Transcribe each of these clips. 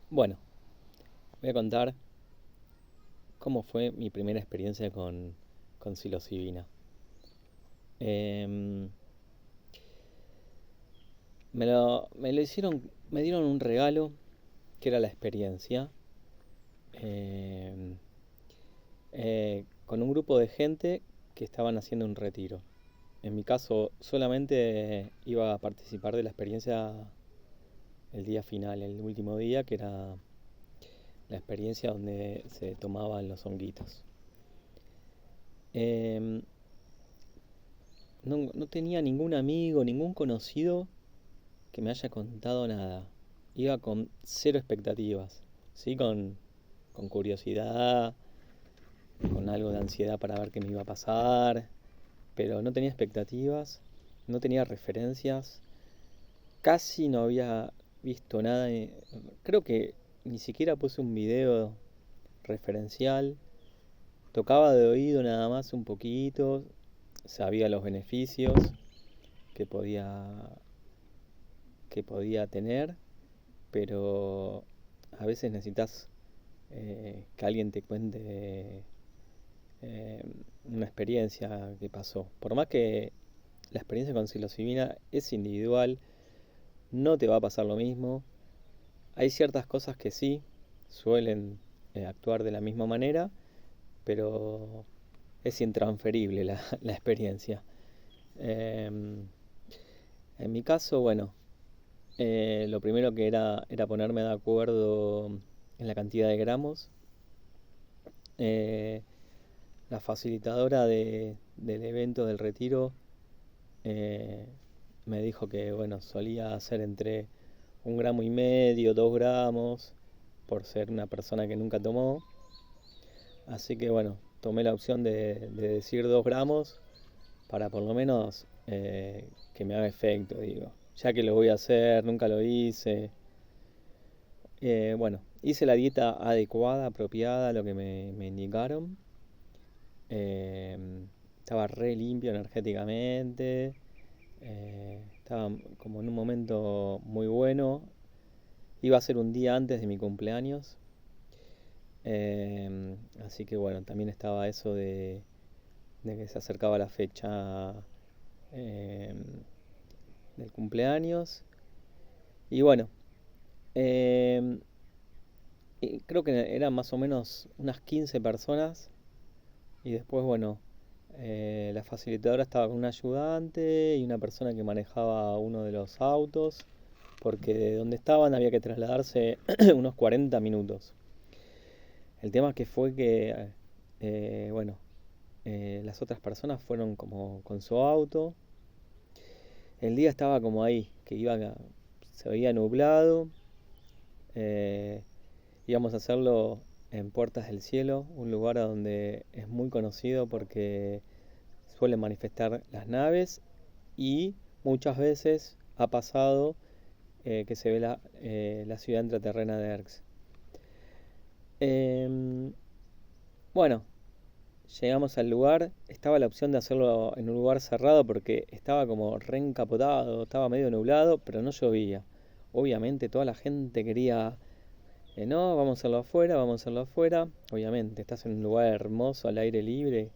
Bueno, voy a contar cómo fue mi primera experiencia con psilocibina. Em, me lo hicieron, me dieron un regalo que era la experiencia em, con un grupo de gente que estaban haciendo un retiro. En mi caso, solamente iba a participar de la experiencia el día final, el último día, que era la experiencia donde se tomaban los honguitos. Em, no tenía ningún amigo, ningún conocido que me haya contado nada. Iba con cero expectativas, ¿sí? Con curiosidad, con algo de ansiedad para ver qué me iba a pasar, pero no tenía expectativas, no tenía referencias, casi no había visto nada. Creo que ni siquiera puse un video referencial, tocaba de oído nada más un poquito, sabía los beneficios que podía, que podía tener, pero a veces necesitas que alguien te cuente eh, una experiencia que pasó. Por más que la experiencia con psilocibina es individual, no te va a pasar lo mismo. Hay ciertas cosas que sí suelen actuar de la misma manera, pero es intransferible la experiencia. Em, en mi caso, bueno, lo primero que era ponerme de acuerdo en la cantidad de gramos. Eh, la facilitadora del evento del retiro eh, me dijo que, bueno, solía hacer entre 1,5 gramos, 2 gramos, por ser una persona que nunca tomó. Así que, bueno, tomé la opción de decir 2 gramos para por lo menos que me haga efecto, digo. Ya que lo voy a hacer, nunca lo hice. Bueno, hice la dieta adecuada, apropiada a lo que me indicaron. Eh, Estaba re limpio energéticamente. Estaba como en un momento muy bueno. Iba a ser un día antes de mi cumpleaños. Así que bueno, también estaba eso de que se acercaba la fecha eh, del cumpleaños. Y bueno, eh, y creo que eran más o menos unas 15 personas. Y después, bueno, la facilitadora estaba con un ayudante y una persona que manejaba uno de los autos, porque de donde estaban había que trasladarse unos 40 minutos. El tema que fue que, bueno, las otras personas fueron como con su auto. El día estaba como ahí, se veía nublado. eh, Íbamos a hacerlo en Puertas del Cielo, un lugar a donde es muy conocido porque suelen manifestar las naves y muchas veces ha pasado que se ve la ciudad intraterrena de Erx. Em, bueno, llegamos al lugar, estaba la opción de hacerlo en un lugar cerrado porque estaba como reencapotado, estaba medio nublado, pero no llovía. Obviamente toda la gente quería, no, vamos a hacerlo afuera, vamos a hacerlo afuera. Obviamente, estás en un lugar hermoso, al aire libre.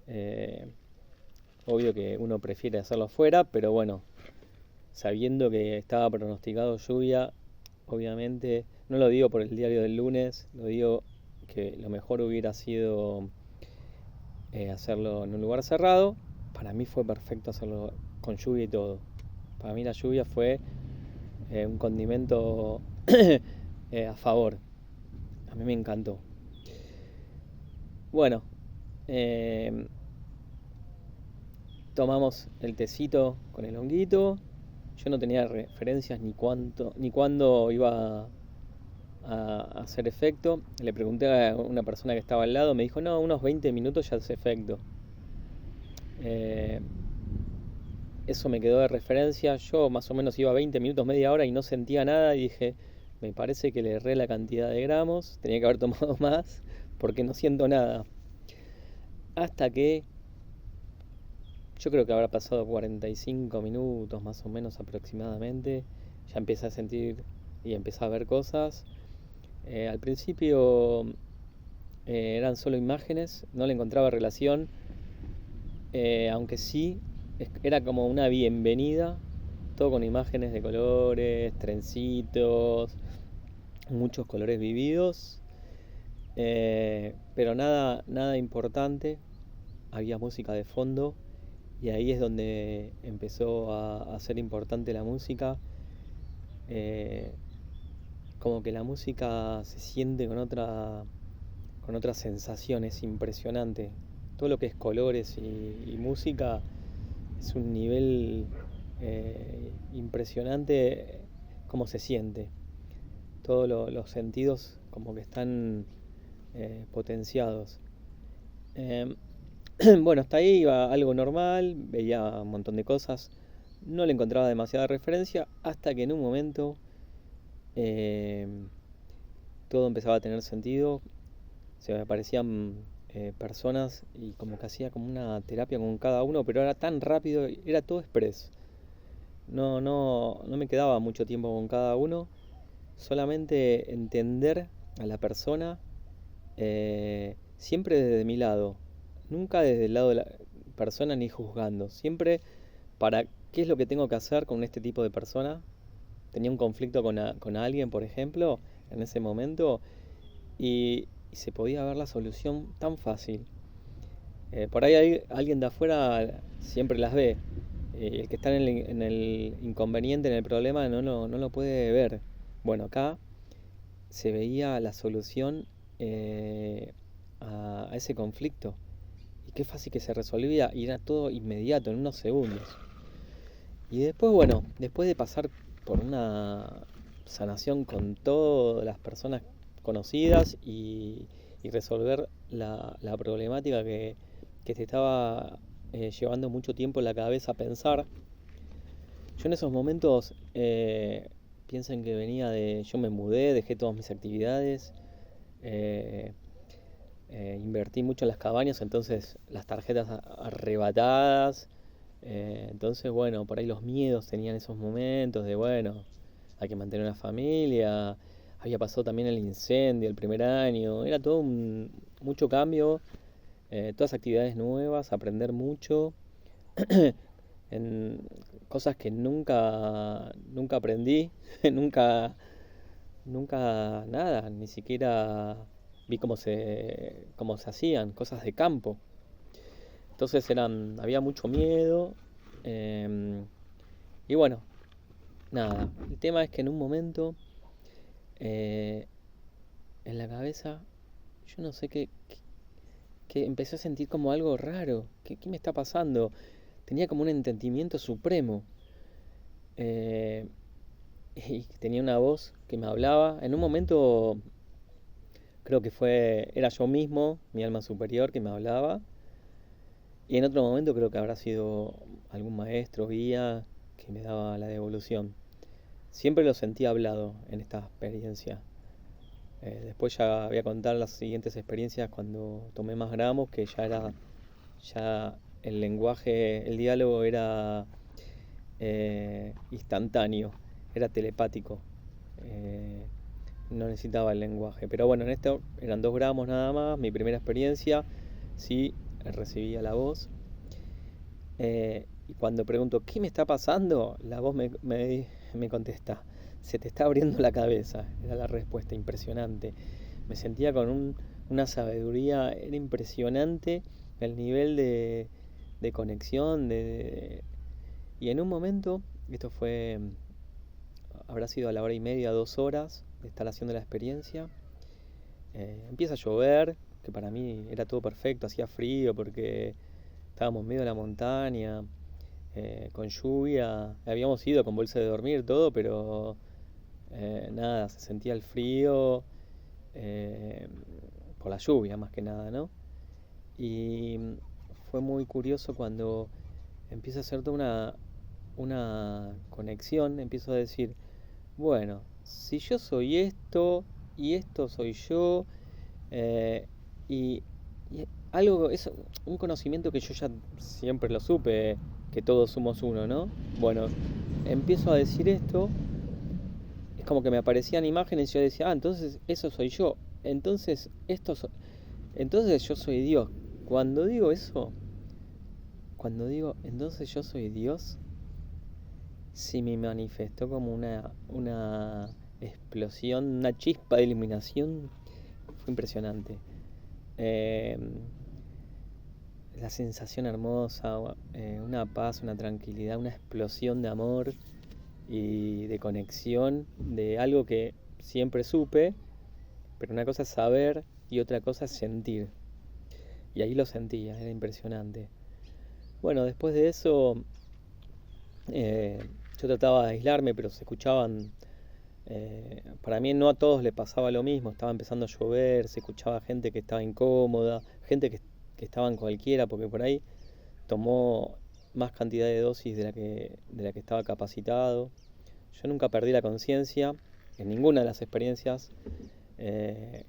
eh, Obvio que uno prefiere hacerlo afuera, pero bueno, sabiendo que estaba pronosticado lluvia, obviamente, no lo digo por el diario del lunes, lo digo que lo mejor hubiera sido hacerlo en un lugar cerrado. Para mí fue perfecto hacerlo con lluvia y todo. Para mí la lluvia fue un condimento a favor. A mí me encantó. Bueno, eh, tomamos el tecito con el honguito. Yo no tenía referencias ni cuánto, ni cuándo iba a hacer efecto. Le pregunté a una persona que estaba al lado, me dijo, no, unos 20 minutos ya hace efecto. Eh, Eso me quedó de referencia. Yo más o menos iba 20 minutos, media hora y no sentía nada y dije, me parece que le erré la cantidad de gramos, tenía que haber tomado más porque no siento nada. Hasta que yo creo que habrá pasado 45 minutos más o menos aproximadamente, ya empecé a sentir y empecé a ver cosas. Al principio eran solo imágenes, no le encontraba relación, aunque sí era como una bienvenida, todo con imágenes de colores, trencitos, muchos colores vividos, pero nada importante. Había música de fondo y ahí es donde empezó a ser importante la música. Eh, Como que la música se siente con otra sensación, es impresionante. Todo lo que es colores y música es un nivel impresionante cómo se siente. Todos los sentidos como que están potenciados. Eh, bueno, hasta ahí iba algo normal, veía un montón de cosas, no le encontraba demasiada referencia hasta que en un momento eh, todo empezaba a tener sentido, se me aparecían personas y como que hacía como una terapia con cada uno, pero era tan rápido, era todo express. No me quedaba mucho tiempo con cada uno, solamente entender a la persona siempre desde mi lado, nunca desde el lado de la persona ni juzgando, siempre para qué es lo que tengo que hacer con este tipo de persona. Tenía un conflicto con alguien, por ejemplo, en ese momento, y se podía ver la solución tan fácil. Por ahí alguien de afuera siempre las ve. El que está en el inconveniente, en el problema, no lo puede ver. Bueno, acá se veía la solución a ese conflicto. Y qué fácil que se resolvía y era todo inmediato, en unos segundos. Y después, bueno, después de pasar por una sanación con todas las personas conocidas y resolver la problemática que te estaba llevando mucho tiempo en la cabeza a pensar, yo en esos momentos piensen que venía de, yo me mudé, dejé todas mis actividades, eh, invertí mucho en las cabañas, entonces las tarjetas arrebatadas, entonces bueno, por ahí los miedos tenían esos momentos de bueno, hay que mantener una familia, había pasado también el incendio el primer año, era todo mucho cambio, todas actividades nuevas, aprender mucho, en cosas que nunca aprendí, nunca, nunca nada, ni siquiera vi cómo se hacían, cosas de campo. Entonces había mucho miedo. em, y bueno, nada. El tema es que en un momento, eh, en la cabeza, yo no sé que empecé a sentir como algo raro. ¿Qué me está pasando? Tenía como un entendimiento supremo. eh, y tenía una voz que me hablaba. En un momento creo que era yo mismo, mi alma superior, que me hablaba. Y en otro momento creo que habrá sido algún maestro, guía, que me daba la devolución. Siempre lo sentí hablado en esta experiencia. Después ya voy a contar las siguientes experiencias cuando tomé más gramos, que ya el lenguaje, el diálogo era instantáneo, era telepático. Eh, no necesitaba el lenguaje. Pero bueno, en esto eran 2 gramos nada más, mi primera experiencia, sí recibía la voz. Y cuando pregunto, ¿qué me está pasando? La voz me contesta, se te está abriendo la cabeza. Era la respuesta, impresionante. Me sentía con una sabiduría, era impresionante el nivel de conexión. Y en un momento, esto habrá sido a la hora y media, 2 horas de estar haciendo la experiencia, empieza a llover, que para mí era todo perfecto, hacía frío porque estábamos en medio de la montaña, con lluvia, habíamos ido con bolsa de dormir, todo, pero nada, se sentía el frío eh, por la lluvia más que nada, ¿no? Y fue muy curioso cuando empieza a hacer toda una conexión, empiezo a decir, bueno, si yo soy esto y esto soy yo, eh, y, y algo, es un conocimiento que yo ya siempre lo supe, que todos somos uno, ¿no? Bueno, empiezo a decir esto, es como que me aparecían imágenes y yo decía, entonces eso soy yo. Entonces, entonces yo soy Dios. Cuando digo eso, cuando digo, entonces yo soy Dios, se me manifestó como una explosión, una chispa de iluminación. Fue impresionante. Eh, la sensación hermosa, una paz, una tranquilidad, una explosión de amor y de conexión, de algo que siempre supe, pero una cosa es saber y otra cosa es sentir. Y ahí lo sentía, era impresionante. Bueno, después de eso, eh, yo trataba de aislarme, pero se escuchaban. Para mí no a todos le pasaba lo mismo, estaba empezando a llover, se escuchaba gente que estaba incómoda, gente que estaba en cualquiera, porque por ahí tomó más cantidad de dosis de la que estaba capacitado. Yo nunca perdí la conciencia en ninguna de las experiencias, eh,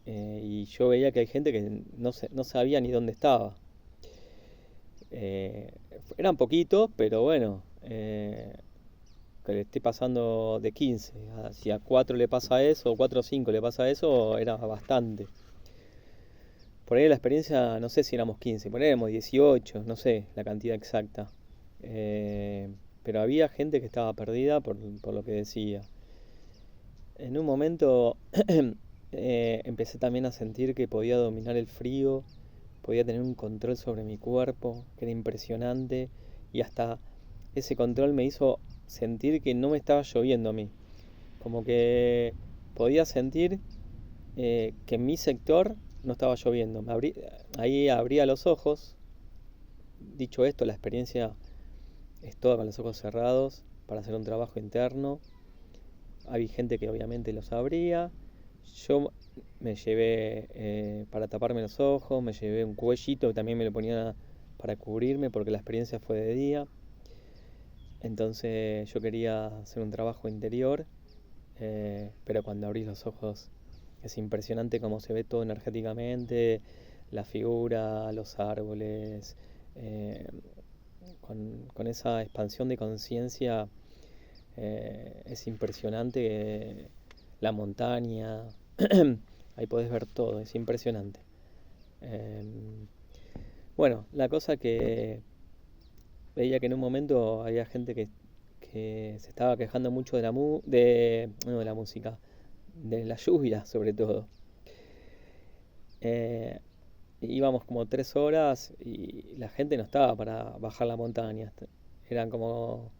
y yo veía que hay gente que no sabía ni dónde estaba. Eh, Eran poquitos, pero bueno, que le esté pasando de 15. Si a 4 le pasa eso, o 4 o 5 le pasa eso, era bastante. Por ahí la experiencia, no sé si éramos 15, por ahí éramos 18, no sé la cantidad exacta. Eh, pero había gente que estaba perdida por lo que decía. En un momento empecé también a sentir que podía dominar el frío, podía tener un control sobre mi cuerpo, que era impresionante, y hasta ese control me hizo sentir que no me estaba lloviendo a mí. Como que podía sentir que en mi sector no estaba lloviendo. Ahí abría los ojos. Dicho esto, la experiencia es toda con los ojos cerrados para hacer un trabajo interno. Había gente que obviamente los abría. Yo me llevé para taparme los ojos, me llevé un cuellito que también me lo ponía para cubrirme porque la experiencia fue de día. Entonces yo quería hacer un trabajo interior, pero cuando abrís los ojos es impresionante cómo se ve todo energéticamente, la figura, los árboles, eh, con esa expansión de conciencia. Es impresionante, la montaña, ahí podés ver todo, es impresionante. Em, bueno, la cosa que veía que en un momento había gente que se estaba quejando mucho de no, de la música, de la lluvia sobre todo. Eh, Íbamos como 3 horas y la gente no estaba para bajar la montaña. Eran como,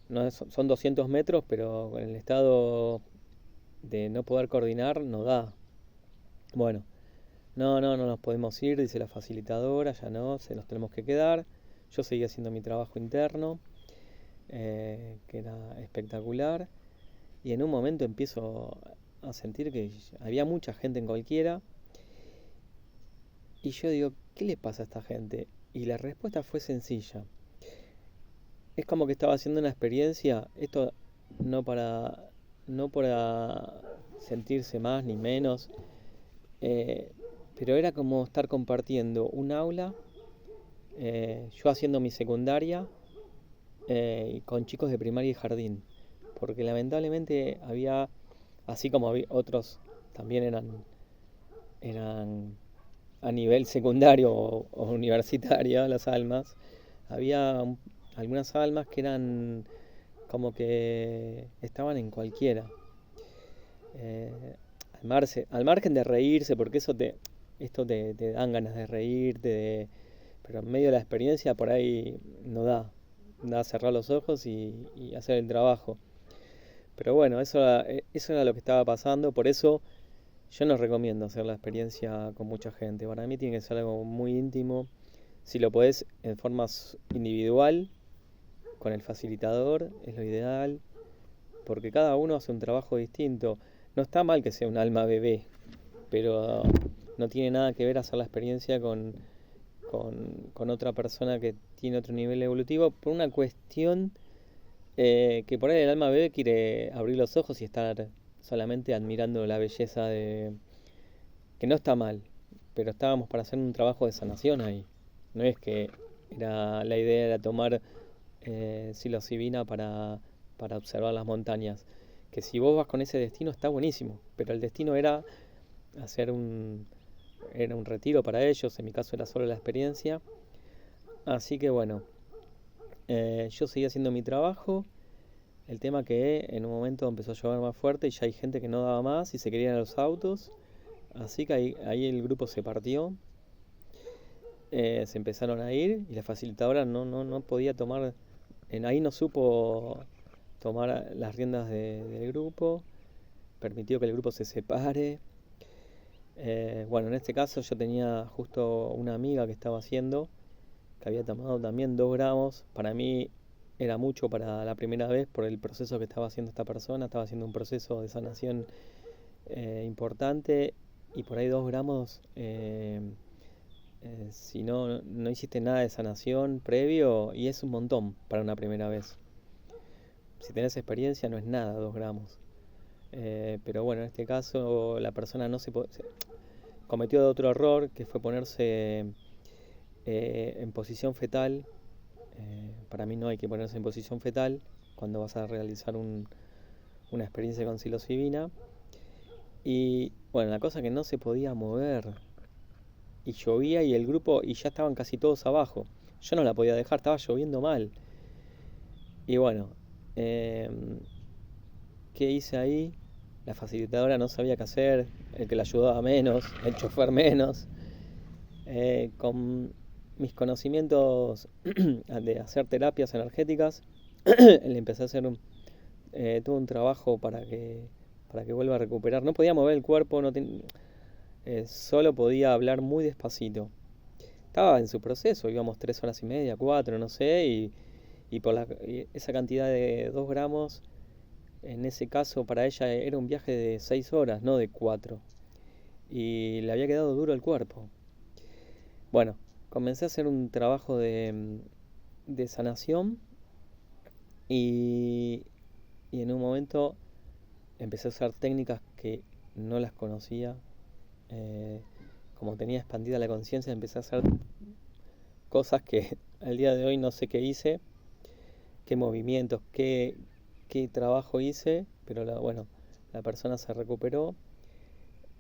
no, son 200 metros, pero con el estado de no poder coordinar no da. Bueno, no nos podemos ir, dice la facilitadora, ya no, se nos tenemos que quedar. Yo seguía haciendo mi trabajo interno, que era espectacular, y en un momento empiezo a sentir que había mucha gente en cualquiera, y yo digo, ¿qué le pasa a esta gente? Y la respuesta fue sencilla. Es como que estaba haciendo una experiencia, esto no para, no para sentirse más ni menos, eh, pero era como estar compartiendo un aula, yo haciendo mi secundaria, con chicos de primaria y jardín, porque lamentablemente había, así como había otros, también eran a nivel secundario o universitario las almas, había algunas almas que eran como que estaban en cualquiera. Eh, al margen de reírse, porque esto te dan ganas de reírte, pero en medio de la experiencia por ahí no da cerrar los ojos y hacer el trabajo. Pero bueno, eso era lo que estaba pasando, por eso yo no recomiendo hacer la experiencia con mucha gente. Para mí tiene que ser algo muy íntimo. Si lo podés en forma individual, con el facilitador, es lo ideal, porque cada uno hace un trabajo distinto. No está mal que sea un alma bebé, pero no tiene nada que ver hacer la experiencia con otra persona que tiene otro nivel evolutivo por una cuestión, que por ahí el alma bebé quiere abrir los ojos y estar solamente admirando la belleza que no está mal, pero estábamos para hacer un trabajo de sanación ahí. No es que la idea era tomar psilocibina para observar las montañas. que si vos vas con ese destino está buenísimo, pero el destino era era un retiro para ellos, en mi caso era solo la experiencia. Así que bueno, yo seguí haciendo mi trabajo. El tema que en un momento empezó a llover más fuerte y ya hay gente que no daba más y se querían ir a los autos. Así que ahí el grupo se partió, se empezaron a ir y la facilitadora no podía tomar, ahí no supo tomar las riendas del grupo, permitió que el grupo se separe. Bueno, en este caso yo tenía justo una amiga que estaba haciendo, que había tomado también 2 gramos. Para mí era mucho para la primera vez por el proceso que estaba haciendo esta persona. Estaba haciendo un proceso de sanación importante y por ahí 2 gramos, si no hiciste nada de sanación previo, y es un montón para una primera vez. Si tenés experiencia no es nada 2 gramos. Pero bueno, en este caso la persona no cometió otro error, que fue ponerse en posición fetal. Para mí no hay que ponerse en posición fetal cuando vas a realizar una experiencia con psilocibina. Y bueno, la cosa que no se podía mover. Y llovía y el grupo, y ya estaban casi todos abajo. Yo no la podía dejar, estaba lloviendo mal. Y bueno, ¿qué hice ahí? La facilitadora no sabía qué hacer, el que la ayudaba menos, el chofer menos. Con mis conocimientos de hacer terapias energéticas, le empecé a hacer todo un trabajo para que vuelva a recuperar. No podía mover el cuerpo, solo podía hablar muy despacito. Estaba en su proceso, íbamos 3 horas y media, 4, no sé, y esa cantidad de 2 gramos, en ese caso para ella era un viaje de 6 horas, no de 4. Y le había quedado duro el cuerpo. Bueno, comencé a hacer un trabajo de sanación y, y en un momento empecé a usar técnicas que no las conocía. Eh, Como tenía expandida la conciencia, empecé a hacer cosas que al día de hoy no sé qué hice, qué movimientos, qué trabajo hice, pero bueno, la persona se recuperó,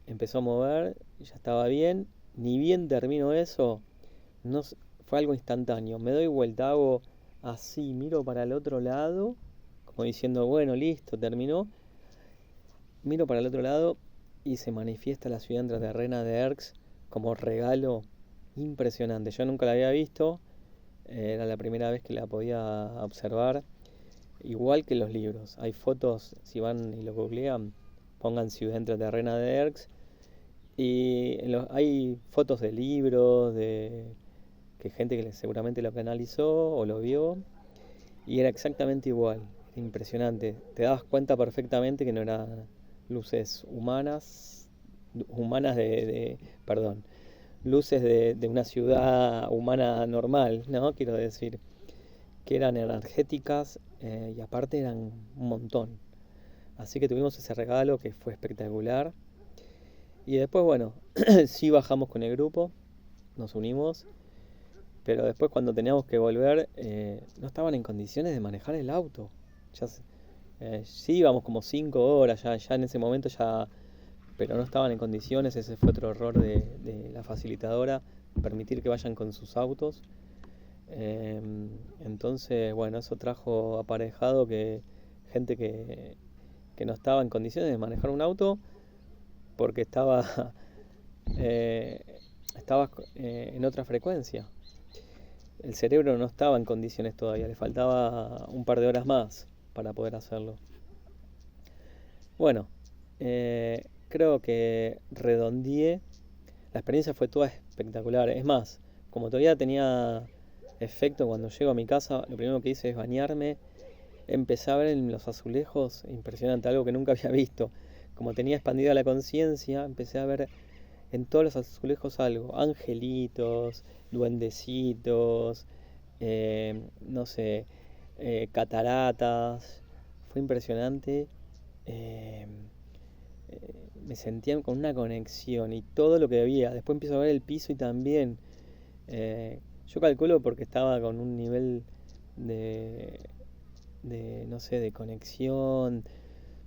empezó a mover, ya estaba bien. Ni bien termino eso, no, fue algo instantáneo. Me doy vuelta, hago así, miro para el otro lado, como diciendo, bueno, listo, terminó. Miro para el otro lado y se manifiesta la ciudad intraterrena de Erx como regalo impresionante. Yo nunca la había visto, era la primera vez que la podía observar. Igual que los libros, hay fotos, si van y lo googlean, pongan ciudad intraterrena de Erx. Y hay fotos de libros, de que gente que seguramente lo canalizó o lo vio, y era exactamente igual, impresionante. Te dabas cuenta perfectamente que no eran luces humanas perdón, luces de una ciudad humana normal, ¿no? Quiero decir, que eran energéticas, y aparte eran un montón. Así que tuvimos ese regalo que fue espectacular. Y después, bueno, sí bajamos con el grupo, nos unimos, pero después cuando teníamos que volver, no estaban en condiciones de manejar el auto. Ya, sí íbamos como 5 horas, ya en ese momento ya, pero no estaban en condiciones. Ese fue otro error de la facilitadora, permitir que vayan con sus autos. Entonces, bueno, eso trajo aparejado que gente que no estaba en condiciones de manejar un auto porque eh, estaba en otra frecuencia. El cerebro no estaba en condiciones todavía, le faltaba un par de horas más para poder hacerlo. Bueno, creo que redondeé. La experiencia fue toda espectacular. Es más, como todavía tenía efecto cuando llego a mi casa, lo primero que hice es bañarme. Empecé a ver en los azulejos, impresionante, algo que nunca había visto. Como tenía expandida la conciencia, empecé a ver en todos los azulejos algo, angelitos, duendecitos, no sé, cataratas. Fue impresionante. eh, Me sentía con una conexión y todo lo que había. Después empiezo a ver el piso y también, yo calculo porque estaba con un nivel de no sé, de conexión,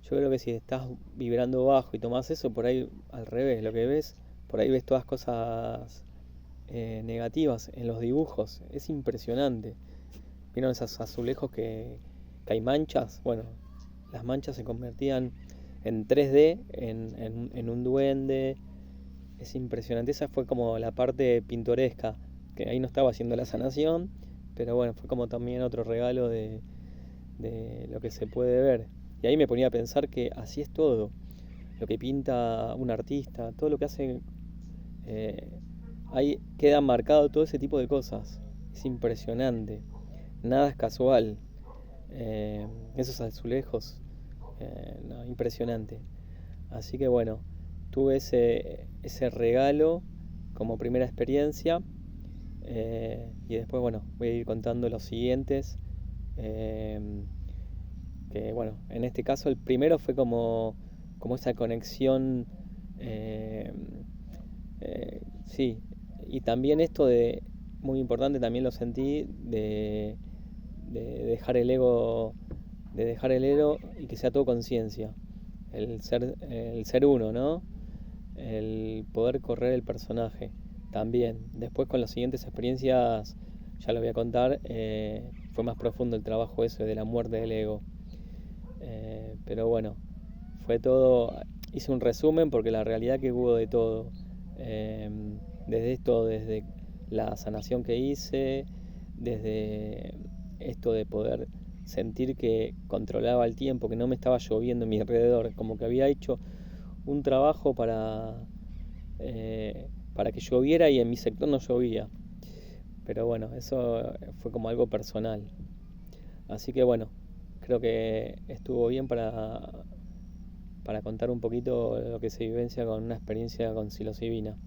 Yo creo que si estás vibrando bajo y tomás eso, por ahí al revés, lo que ves, por ahí ves todas cosas negativas en los dibujos. Es impresionante. ¿Vieron esos azulejos que hay manchas? Bueno, las manchas se convertían en 3D, en un duende. Es impresionante. Esa fue como la parte pintoresca, que ahí no estaba haciendo la sanación, pero bueno, fue como también otro regalo de lo que se puede ver. Y ahí me ponía a pensar que así es todo. Lo que pinta un artista, todo lo que hace, eh, ahí queda marcado todo ese tipo de cosas. Es impresionante. Nada es casual. Esos azulejos, no, impresionante. Así que bueno, tuve ese regalo como primera experiencia, y después bueno, voy a ir contando los siguientes. eh, que bueno, en este caso el primero fue como esa conexión, eh, sí, y también esto de, muy importante también lo sentí, de dejar el ego, de dejar el ego y que sea todo conciencia, el ser uno, ¿no? El poder correr el personaje también. Después con las siguientes experiencias, ya lo voy a contar, fue más profundo el trabajo ese de la muerte del ego. Pero bueno, fue todo, hice un resumen porque la realidad que hubo de todo. Eh, desde esto, desde la sanación que hice, desde esto de poder sentir que controlaba el tiempo, que no me estaba lloviendo en mi alrededor, como que había hecho un trabajo para que lloviera y en mi sector no llovía. Pero bueno, eso fue como algo personal. Así que bueno, creo que estuvo bien para contar un poquito lo que se vivencia con una experiencia con psilocibina.